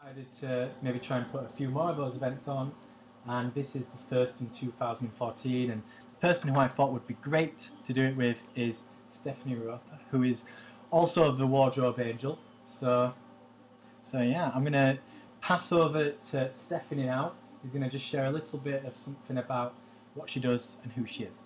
Decided to maybe try and put a few more of those events on, and this is the first in 2014. And the person who I thought would be great to do it with is Stephanie Roper, who is also the wardrobe angel. So yeah, I'm gonna pass over to Stephanie now, who's gonna just share a little bit of something about what she does and who she is.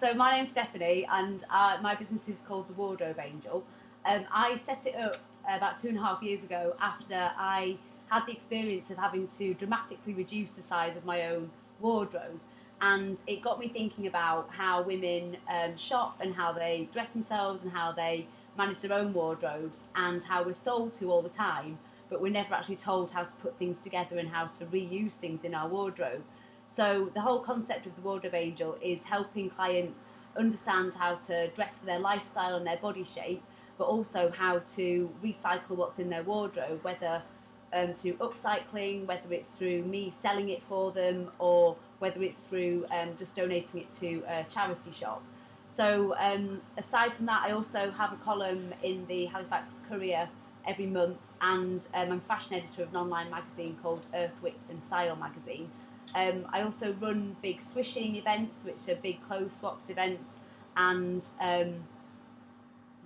So my name's Stephanie, and my business is called The Wardrobe Angel. I set it up about 2.5 years ago after I had the experience of having to dramatically reduce the size of my own wardrobe, and it got me thinking about how women shop and how they dress themselves and how they manage their own wardrobes, and how we're sold to all the time, but we're never actually told how to put things together and how to reuse things in our wardrobe. So the whole concept of the Wardrobe Angel is helping clients understand how to dress for their lifestyle and their body shape, but also how to recycle what's in their wardrobe, whether through upcycling, whether it's through me selling it for them, or whether it's through just donating it to a charity shop. So aside from that, I also have a column in the Halifax Courier every month, and I'm fashion editor of an online magazine called Earth, Wit and Style magazine. I also run big swishing events, which are big clothes swaps events, and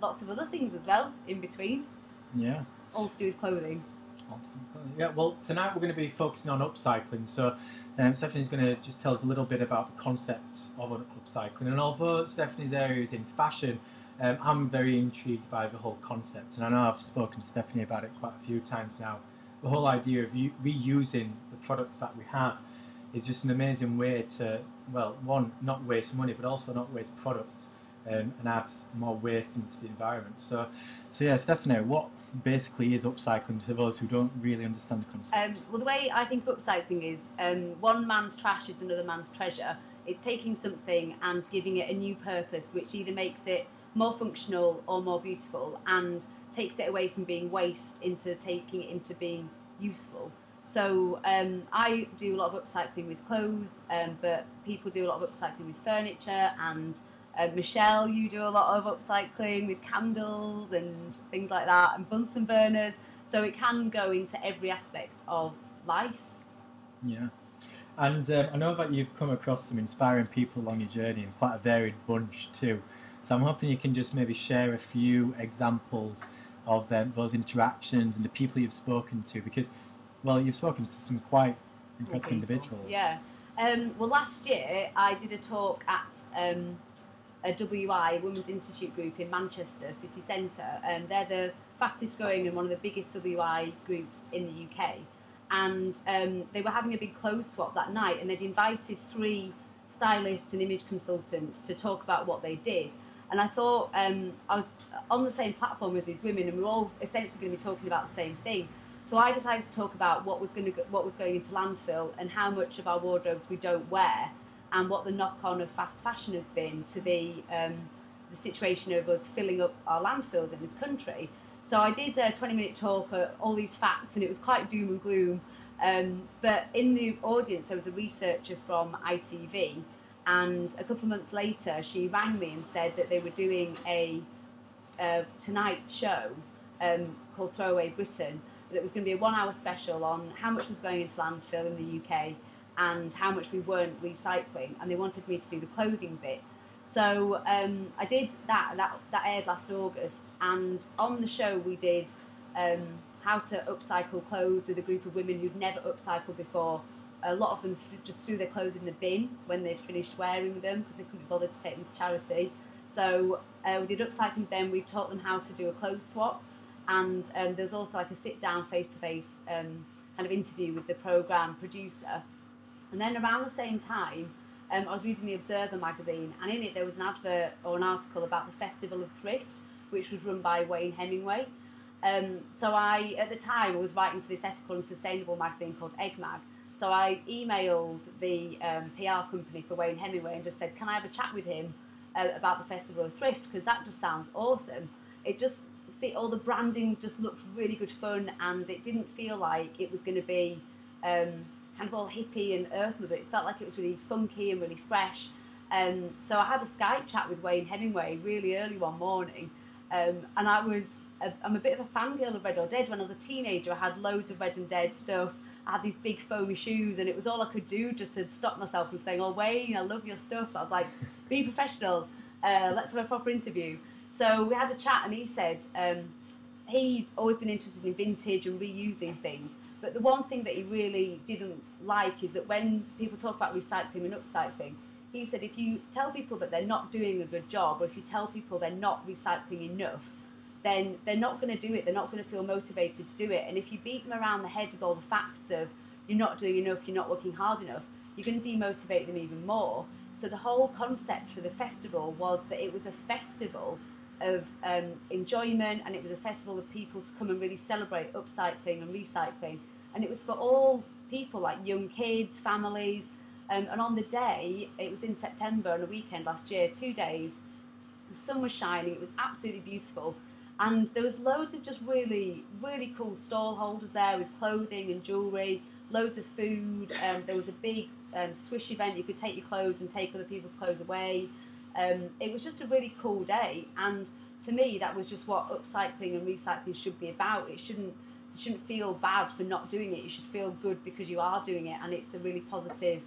lots of other things as well in between. Yeah. All to do with clothing. Yeah, well, tonight we're going to be focusing on upcycling. So Stephanie's going to just tell us a little bit about the concept of upcycling. And although Stephanie's area is in fashion, I'm very intrigued by the whole concept. And I know I've spoken to Stephanie about it quite a few times now. The whole idea of reusing the products that we have is just an amazing way to, well, one, not waste money, but also not waste product, and adds more waste into the environment. So yeah, Stephanie, what basically is upcycling to those who don't really understand the concept? Well, the way I think of upcycling is one man's trash is another man's treasure. It's taking something and giving it a new purpose, which either makes it more functional or more beautiful, and takes it away from being waste into taking it into being useful. So I do a lot of upcycling with clothes, but people do a lot of upcycling with furniture, and Michelle, you do a lot of upcycling with candles and things like that, and Bunsen burners. So it can go into every aspect of life. Yeah. And I know that you've come across some inspiring people along your journey, and quite a varied bunch too. So I'm hoping you can just maybe share a few examples of those interactions and the people you've spoken to, because, well, you've spoken to some quite impressive individuals. Yeah. Well, last year I did a talk at a WI, Women's Institute group in Manchester city centre. They're the fastest growing and one of the biggest WI groups in the UK. And they were having a big clothes swap that night, and they'd invited 3 stylists and image consultants to talk about what they did. And I thought I was on the same platform as these women, and we were all essentially going to be talking about the same thing. So I decided to talk about what was going into landfill, and how much of our wardrobes we don't wear, and what the knock-on of fast fashion has been to the situation of us filling up our landfills in this country. So I did a 20-minute talk, all these facts, and it was quite doom and gloom. But in the audience there was a researcher from ITV, and a couple of months later she rang me and said that they were doing a Tonight show called Throwaway Britain, that was going to be a 1-hour special on how much was going into landfill in the UK and how much we weren't recycling, and they wanted me to do the clothing bit. So I did that aired last August, and on the show we did how to upcycle clothes with a group of women who'd never upcycled before. A lot of them just threw their clothes in the bin when they'd finished wearing them because they couldn't be bothered to take them to charity. So we did upcycling with them. We taught them how to do a clothes swap, and there was also like a sit-down face-to-face kind of interview with the programme producer. And then around the same time, I was reading the Observer magazine, and in it there was an advert or an article about the Festival of Thrift, which was run by Wayne Hemingway. So I, at the time, I was writing for this ethical and sustainable magazine called Egg Mag. So I emailed the PR company for Wayne Hemingway and just said, can I have a chat with him about the Festival of Thrift, because that just sounds awesome. It just, all the branding just looked really good fun, and it didn't feel like it was going to be kind of all hippie and earth mother. It felt like it was really funky and really fresh. So I had a Skype chat with Wayne Hemingway really early one morning, And I'm a bit of a fangirl of Red or Dead. When I was a teenager, I had loads of Red and Dead stuff. I had these big foamy shoes, and it was all I could do just to stop myself from saying, "Oh, Wayne, I love your stuff." But I was like, "Be professional. Let's have a proper interview." So we had a chat, and he said he'd always been interested in vintage and reusing things. But the one thing that he really didn't like is that when people talk about recycling and upcycling, he said if you tell people that they're not doing a good job, or if you tell people they're not recycling enough, then they're not going to do it. They're not going to feel motivated to do it. And if you beat them around the head with all the facts of you're not doing enough, you're not working hard enough, you're going to demotivate them even more. So the whole concept for the festival was that it was a festival of enjoyment, and it was a festival of people to come and really celebrate upcycling and recycling. And it was for all people, like young kids, families. And on the day, it was in September on a weekend last year, 2 days, the sun was shining, it was absolutely beautiful. And there was loads of just really, really cool stall holders there with clothing and jewellery, loads of food. There was a big swish event. You could take your clothes and take other people's clothes away. It was just a really cool day. And to me, that was just what upcycling and recycling should be about. You shouldn't feel bad for not doing it. You should feel good because you are doing it, and it's a really positive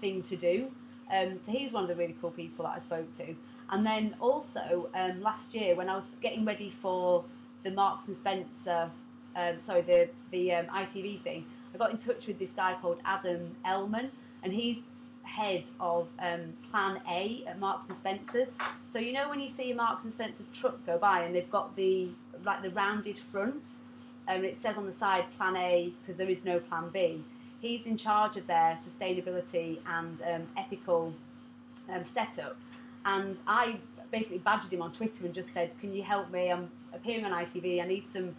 thing to do. So he's one of the really cool people that I spoke to. And then also last year, when I was getting ready for the Marks and Spencer, the ITV thing, I got in touch with this guy called Adam Ellman, and he's head of Plan A at Marks and Spencer's. So you know when you see a Marks and Spencer truck go by and they've got the rounded front, and it says on the side Plan A because there is no Plan B. He's in charge of their sustainability and ethical setup. And I basically badgered him on Twitter and just said, "Can you help me? I'm appearing on ITV. I need some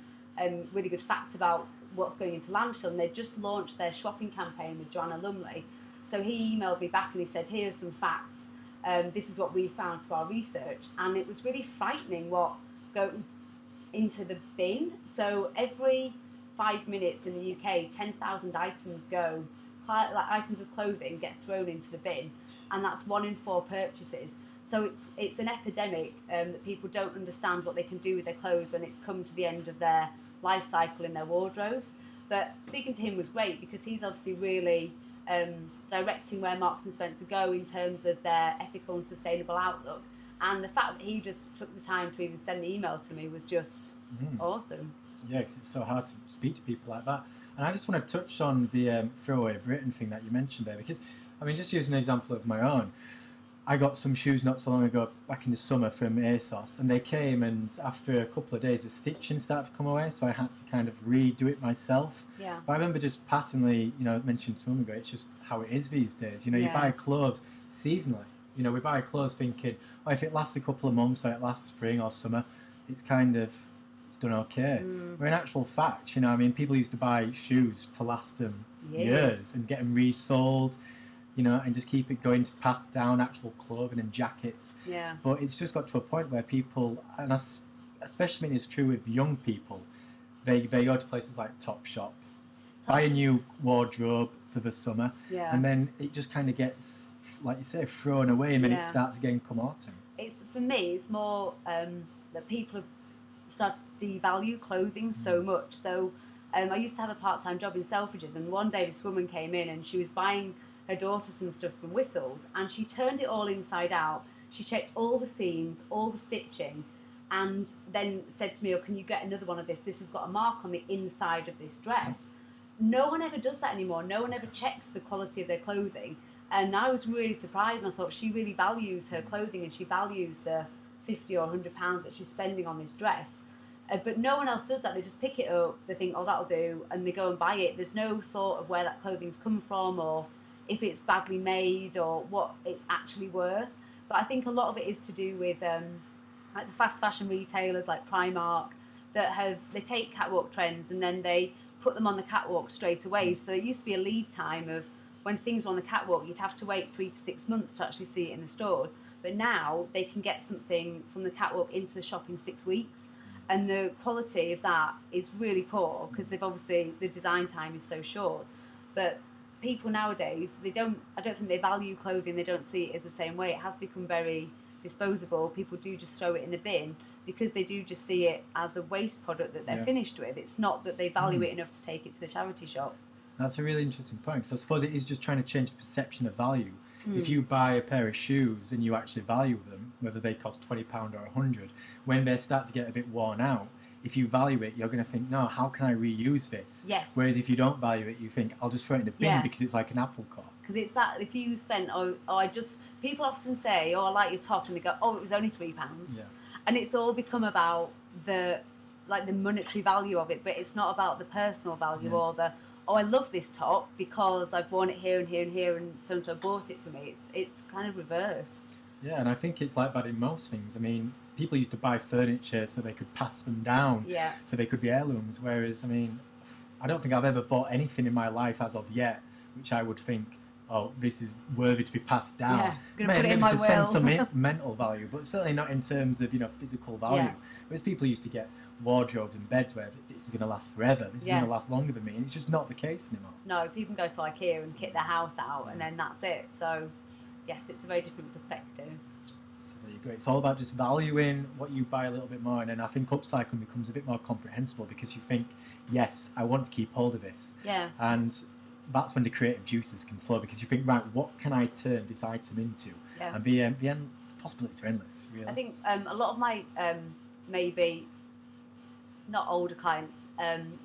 really good facts about what's going into landfill." And they've just launched their shopping campaign with Joanna Lumley. So he emailed me back and he said, "Here's some facts. This is what we found through our research." And it was really frightening what goes into the bin. So every 5 minutes in the UK, 10,000 items go, like items of clothing get thrown into the bin, and that's 1 in 4 purchases. So it's an epidemic that people don't understand what they can do with their clothes when it's come to the end of their life cycle in their wardrobes. But speaking to him was great because he's obviously really directing where Marks and Spencer go in terms of their ethical and sustainable outlook. And the fact that he just took the time to even send the email to me was just awesome. Yeah, because it's so hard to speak to people like that. And I just want to touch on the Throwaway Britain thing that you mentioned there, because, I mean, just use an example of my own. I got some shoes not so long ago, back in the summer, from ASOS, and they came, and after a couple of days the stitching started to come away, so I had to kind of redo it myself. Yeah. But I remember just passingly, mentioned to Mum ago, it's just how it is these days. You buy clothes seasonally. We buy clothes thinking, oh, if it lasts a couple of months, or it lasts spring or summer, it's done okay. Where in actual fact, people used to buy shoes to last them years and get them resold, and just keep it going to pass down actual clothing and jackets. Yeah. But it's just got to a point where people, and especially when it's true with young people, they go to places like Topshop, buy a new wardrobe for the summer, and then it just kind of gets, like you say, thrown away, and then it starts again come autumn. For me, it's more that people have started to devalue clothing so much. So I used to have a part-time job in Selfridges, and one day this woman came in and she was buying her daughter some stuff from Whistles, and she turned it all inside out. She checked all the seams, all the stitching, and then said to me, "Oh, can you get another one of this? This has got a mark on the inside of this dress." No one ever does that anymore. No one ever checks the quality of their clothing. And I was really surprised, and I thought she really values her clothing, and she values the £50 or £100 that she's spending on this dress. But no one else does that. They just pick it up, they think, "Oh, that'll do," and they go and buy it. There's no thought of where that clothing's come from, or if it's badly made, or what it's actually worth. But I think a lot of it is to do with like the fast fashion retailers like Primark that they take catwalk trends and then they put them on the catwalk straight away. So there used to be a lead time of when things were on the catwalk, you'd have to wait 3 to 6 months to actually see it in the stores. But now they can get something from the catwalk into the shop in 6 weeks. And the quality of that is really poor because the design time is so short. But people nowadays, I don't think they value clothing, they don't see it as the same way. It has become very disposable, people do just throw it in the bin because they do just see it as a waste product that they're finished with. It's not that they value it enough to take it to the charity shop. That's a really interesting point, because I suppose it is just trying to change the perception of value. If you buy a pair of shoes and you actually value them, whether they cost £20 or £100, when they start to get a bit worn out, if you value it, you're going to think, no, how can I reuse this? Yes. Whereas if you don't value it, you think, I'll just throw it in the bin because it's like an apple core. Because it's that, if you spent, people often say, I like your top, and they go, it was only £3. Yeah. And it's all become about the monetary value of it, but it's not about the personal value or the, I love this top because I've worn it here and here and here, and so bought it for me. It's kind of reversed. Yeah, and I think it's like that in most things. I mean, people used to buy furniture so they could pass them down, so they could be heirlooms, whereas, I mean, I don't think I've ever bought anything in my life as of yet which I would think, this is worthy to be passed down. Yeah, gonna put it in my will. Sentimental value, but certainly not in terms of, physical value. Yeah. Whereas people used to get wardrobes and beds where this is going to last forever, this is going to last longer than me, and it's just not the case anymore. No, people go to IKEA and kit their house out, and then that's it. So, yes, it's a very different perspective. So there you go. It's all about just valuing what you buy a little bit more, and then I think upcycling becomes a bit more comprehensible because you think, yes, I want to keep hold of this. Yeah. And that's when the creative juices can flow, because you think, right, what can I turn this item into? Yeah. And the possibilities are endless, really. I think a lot of my maybe not older clients,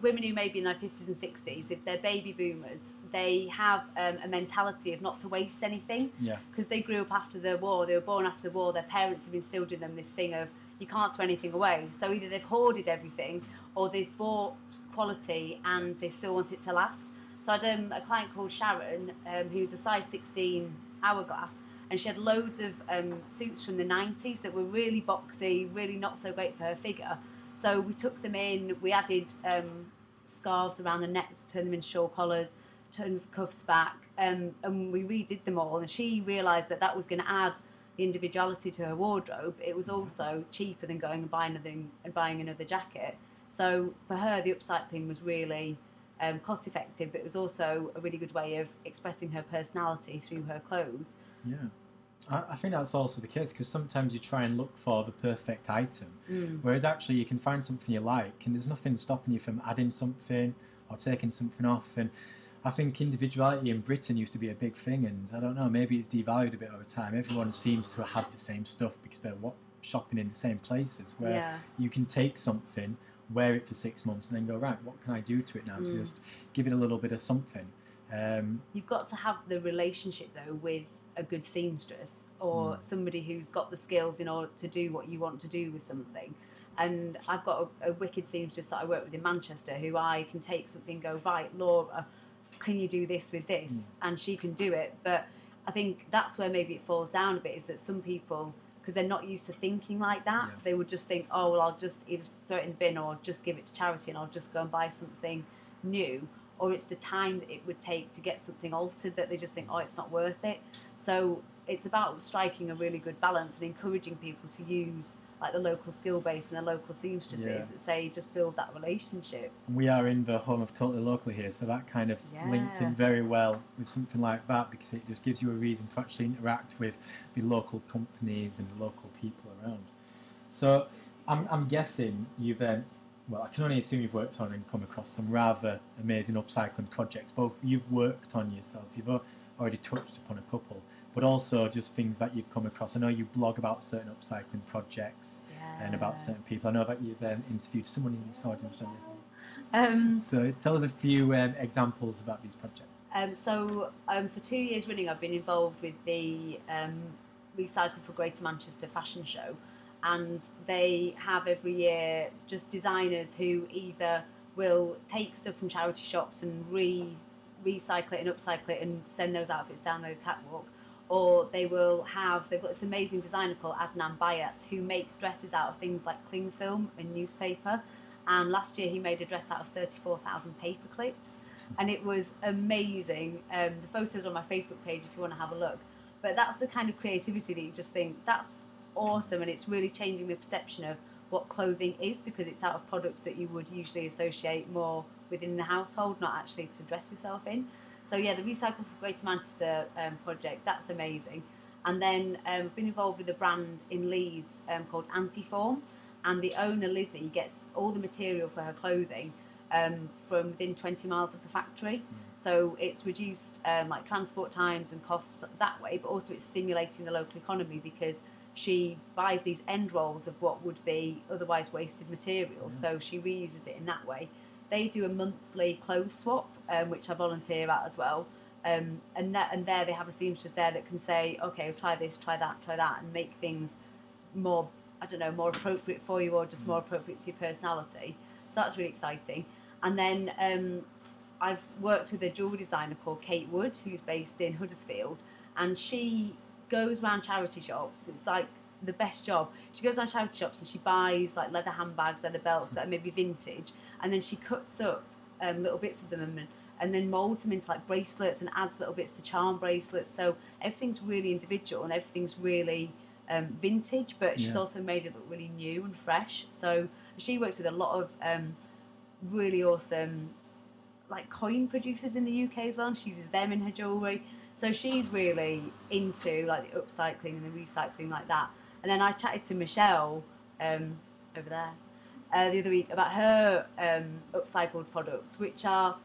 women who may be in their 50s and 60s, if they're baby boomers, they have a mentality of not to waste anything. Yeah. Because they grew up after the war, they were born after the war, their parents have instilled in them this thing of you can't throw anything away. So either they've hoarded everything or they've bought quality and they still want it to last. So I had a client called Sharon, who's a size 16 hourglass, and she had loads of suits from the 90s that were really boxy, really not so great for her figure. So we took them in, we added scarves around the neck to turn them into shawl collars, turned the cuffs back, and we redid them all. And she realised that was going to add the individuality to her wardrobe. It was also cheaper than going and buying another jacket. So for her, the upcycling was really cost effective, but it was also a really good way of expressing her personality through her clothes. Yeah. I think that's also the case, because sometimes you try and look for the perfect item, whereas actually you can find something you like and there's nothing stopping you from adding something or taking something off. And I think individuality in Britain used to be a big thing, and I don't know, maybe it's devalued a bit over time. Everyone seems to have the same stuff because they're shopping in the same places, where you can take something, wear it for 6 months and then go, right, what can I do to it now to just give it a little bit of something. You've got to have the relationship though with a good seamstress or somebody who's got the skills in order to do what you want to do with something. And I've got a wicked seamstress that I work with in Manchester who I can take something and go, right, Laura, can you do this with this? And she can do it. But I think that's where maybe it falls down a bit, is that some people, because they're not used to thinking like that, they would just think, well, I'll just either throw it in the bin or just give it to charity and I'll just go and buy something new. Or it's the time that it would take to get something altered that they just think, it's not worth it. So it's about striking a really good balance and encouraging people to use like the local skill base and the local seamstresses that say just build that relationship. And we are in the home of Totally Local here, so that kind of links in very well with something like that, because it just gives you a reason to actually interact with the local companies and the local people around. So I'm guessing you've well, I can only assume you've worked on and come across some rather amazing upcycling projects. Both you've worked on yourself, you've already touched upon a couple, but also just things that you've come across. I know you blog about certain upcycling projects and about certain people. I know that you've interviewed someone in this audience. So tell us a few examples about these projects. For 2 years running, I've been involved with the Recycle for Greater Manchester fashion show. And they have every year just designers who either will take stuff from charity shops and recycle it and upcycle it and send those outfits down the catwalk, or they've got this amazing designer called Adnan Bayat who makes dresses out of things like cling film and newspaper. And last year he made a dress out of 34,000 paper clips, and it was amazing. The photos are on my Facebook page if you want to have a look. But that's the kind of creativity that you just think, that's awesome, and it's really changing the perception of what clothing is, because it's out of products that you would usually associate more within the household, not actually to dress yourself in. So yeah, the Recycle for Greater Manchester project, that's amazing. And then I've been involved with a brand in Leeds called Antiform, and the owner Lizzie gets all the material for her clothing from within 20 miles of the factory. So it's reduced like transport times and costs that way, but also it's stimulating the local economy because she buys these end rolls of what would be otherwise wasted material. So she reuses it in that way. They do a monthly clothes swap, which I volunteer at as well. And there they have a seamstress there that can say, okay, try this, try that, and make things more, I don't know, more appropriate for you or just more appropriate to your personality. So that's really exciting. And then I've worked with a jewellery designer called Kate Wood, who's based in Huddersfield, and she goes around charity shops. It's like the best job. She goes around charity shops and she buys like leather handbags, leather belts that are maybe vintage, and then she cuts up little bits of them and then moulds them into like bracelets and adds little bits to charm bracelets. So everything's really individual and everything's really vintage, but she's also made it look really new and fresh. So she works with a lot of really awesome like coin producers in the UK as well, and she uses them in her jewellery. So she's really into like the upcycling and the recycling like that. And then I chatted to Michelle over there the other week about her upcycled products, which are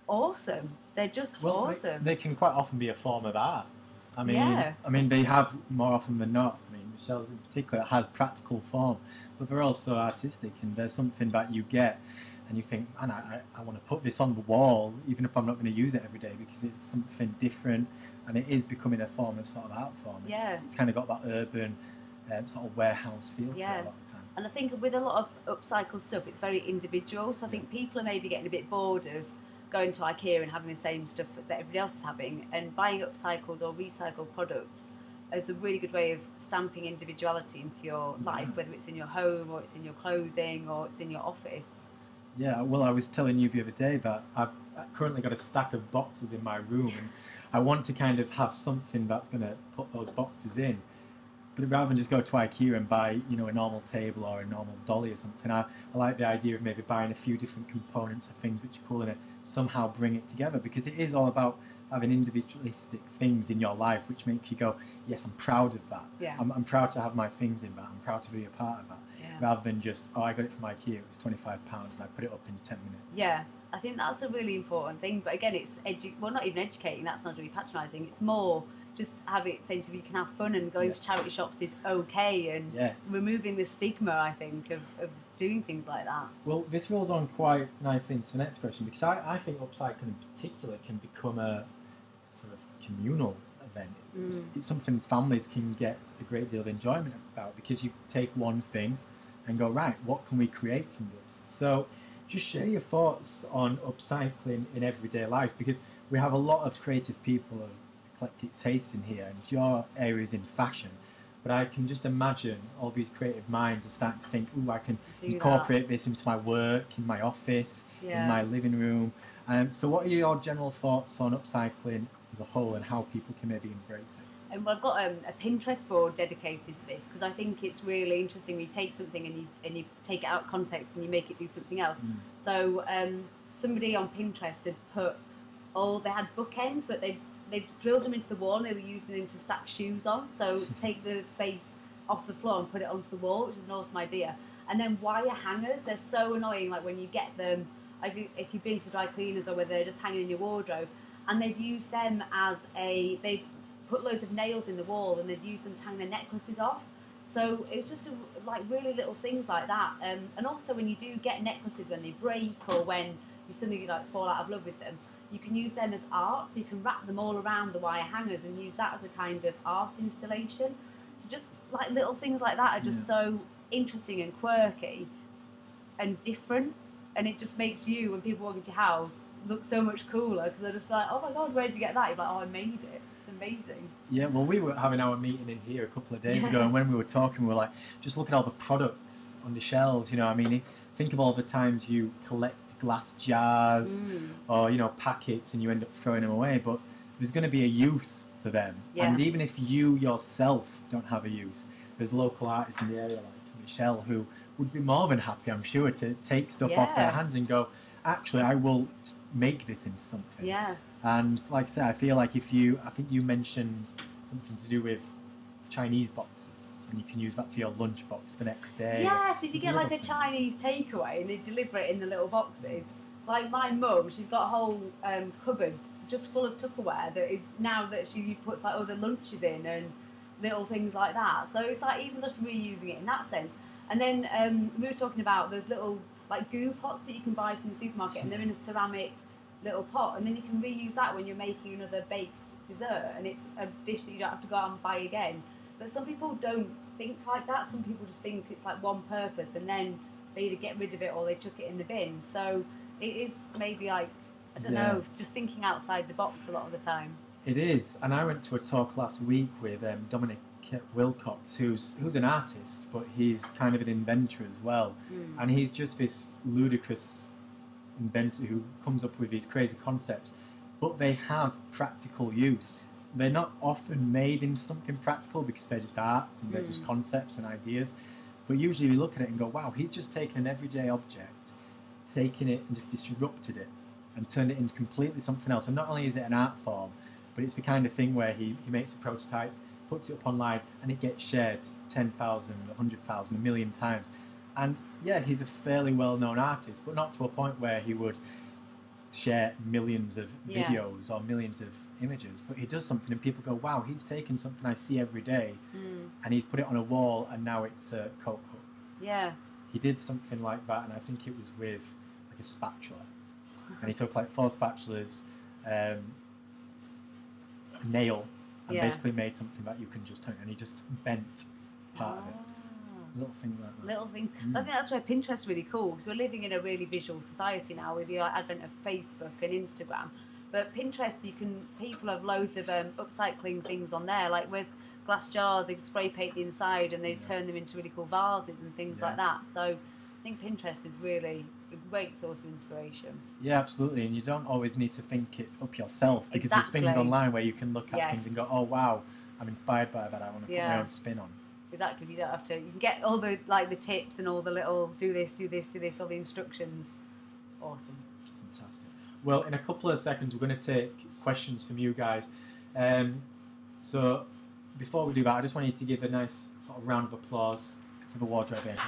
awesome. They're just awesome. They can quite often be a form of art. I mean, they have more often than not. I mean, Michelle's in particular has practical form, but they're also artistic, and there's something that you get and you think, man, I want to put this on the wall, even if I'm not going to use it every day, because it's something different, and it is becoming a form of sort of art form. It's kind of got that urban sort of warehouse feel to it a lot of the time. And I think with a lot of upcycled stuff, it's very individual. So I think people are maybe getting a bit bored of going to IKEA and having the same stuff that everybody else is having, and buying upcycled or recycled products is a really good way of stamping individuality into your life, whether it's in your home or it's in your clothing or it's in your office. Yeah, well, I was telling you the other day that I've currently got a stack of boxes in my room, and I want to kind of have something that's going to put those boxes in. But rather than just go to IKEA and buy, you know, a normal table or a normal dolly or something, I like the idea of maybe buying a few different components of things which are cool and somehow bring it together, because it is all about having individualistic things in your life which make you go, yes, I'm proud of that. Yeah. I'm proud to have my things in that. I'm proud to be a part of that. Rather than just, oh, I got it from IKEA, it was £25 and I put it up in 10 minutes. Yeah, I think that's a really important thing. But again, it's well, not even educating, that sounds really patronising. It's more just saying to people you can have fun, and going to charity shops is okay, and removing the stigma, I think, of doing things like that. Well, this rolls on quite nicely into the next question, because I think upcycling in particular can become a sort of communal event. It's something families can get a great deal of enjoyment about, because you take one thing and go, right, what can we create from this? So just share your thoughts on upcycling in everyday life, because we have a lot of creative people of eclectic taste in here, and your area is in fashion, but I can just imagine all these creative minds are starting to think, ooh, I can incorporate this into my work, in my office, in my living room. So what are your general thoughts on upcycling as a whole, and how people can maybe embrace it? And I've got a Pinterest board dedicated to this, because I think it's really interesting when you take something and you take it out of context and you make it do something else. So somebody on Pinterest had they had bookends, but they'd drilled them into the wall and they were using them to stack shoes on. So to take the space off the floor and put it onto the wall, which is an awesome idea. And then wire hangers, they're so annoying. Like when you get them, if you've been to dry cleaners or whether they're just hanging in your wardrobe, and they'd use them as they'd put loads of nails in the wall and they'd use them to hang their necklaces off. So it's just like really little things like that. And also when you do get necklaces, when they break or when you suddenly like fall out of love with them, you can use them as art. So you can wrap them all around the wire hangers and use that as a kind of art installation. So just like little things like that are just so interesting and quirky and different. And it just makes you, when people walk into your house, look so much cooler, because they're just like, oh my God, where did you get that? You're like, oh, I made it. Amazing. Yeah, well, we were having our meeting in here a couple of days ago, and when we were talking, we were like, just look at all the products on the shelves, you know. I mean, think of all the times you collect glass jars or, you know, packets, and you end up throwing them away, but there's going to be a use for them. And even if you yourself don't have a use, there's local artists in the area like Michelle who would be more than happy, I'm sure, to take stuff off their hands and go, actually, I will make this into something. And like I said, I feel like I think you mentioned something to do with Chinese boxes, and you can use that for your lunchbox the next day. Yes, if you There's get like a little Chinese takeaway and they deliver it in the little boxes. Like my mum, she's got a whole cupboard just full of Tupperware that is now that she puts like other lunches in and little things like that. So it's like even just reusing it in that sense. And then we were talking about those little like goo pots that you can buy from the supermarket, and they're in a ceramic little pot, and then you can reuse that when you're making another baked dessert, and it's a dish that you don't have to go out and buy again. But some people don't think like that. Some people just think it's like one purpose, and then they either get rid of it or they chuck it in the bin. So it is maybe like, I don't know, just thinking outside the box a lot of the time. It is, and I went to a talk last week with Dominic Wilcox, who's an artist, but he's kind of an inventor as well, and he's just this ludicrous inventor who comes up with these crazy concepts, but they have practical use. They're not often made into something practical because they're just art and they're just concepts and ideas, but usually you look at it and go, wow, he's just taken an everyday object, taken it and just disrupted it and turned it into completely something else. And not only is it an art form, but it's the kind of thing where he makes a prototype, puts it up online, and it gets shared 10,000, 100,000, a million times. And yeah, he's a fairly well-known artist, but not to a point where he would share millions of videos or millions of images. But he does something and people go, wow, he's taken something I see every day and he's put it on a wall and now it's a Coke hook. Yeah. He did something like that, and I think it was with like a spatula. And he took like 4 spatulas, a nail, and basically made something that you can just turn, and he just bent part of it. Little things like that. Little things. I think that's where Pinterest is really cool, because we're living in a really visual society now with the advent of Facebook and Instagram. But Pinterest, people have loads of upcycling things on there, like with glass jars, they spray paint the inside and they turn them into really cool vases and things like that. So I think Pinterest is really a great source of inspiration. Yeah, absolutely. And you don't always need to think it up yourself, because there's things online where you can look at things and go, oh wow, I'm inspired by that, I want to put my own spin on. Exactly, you don't have to. You can get all the the tips and all the little do this, all the instructions. Awesome. Fantastic. Well, in a couple of seconds, we're going to take questions from you guys. So before we do that, I just want you to give a nice sort of round of applause to the wardrobe agents.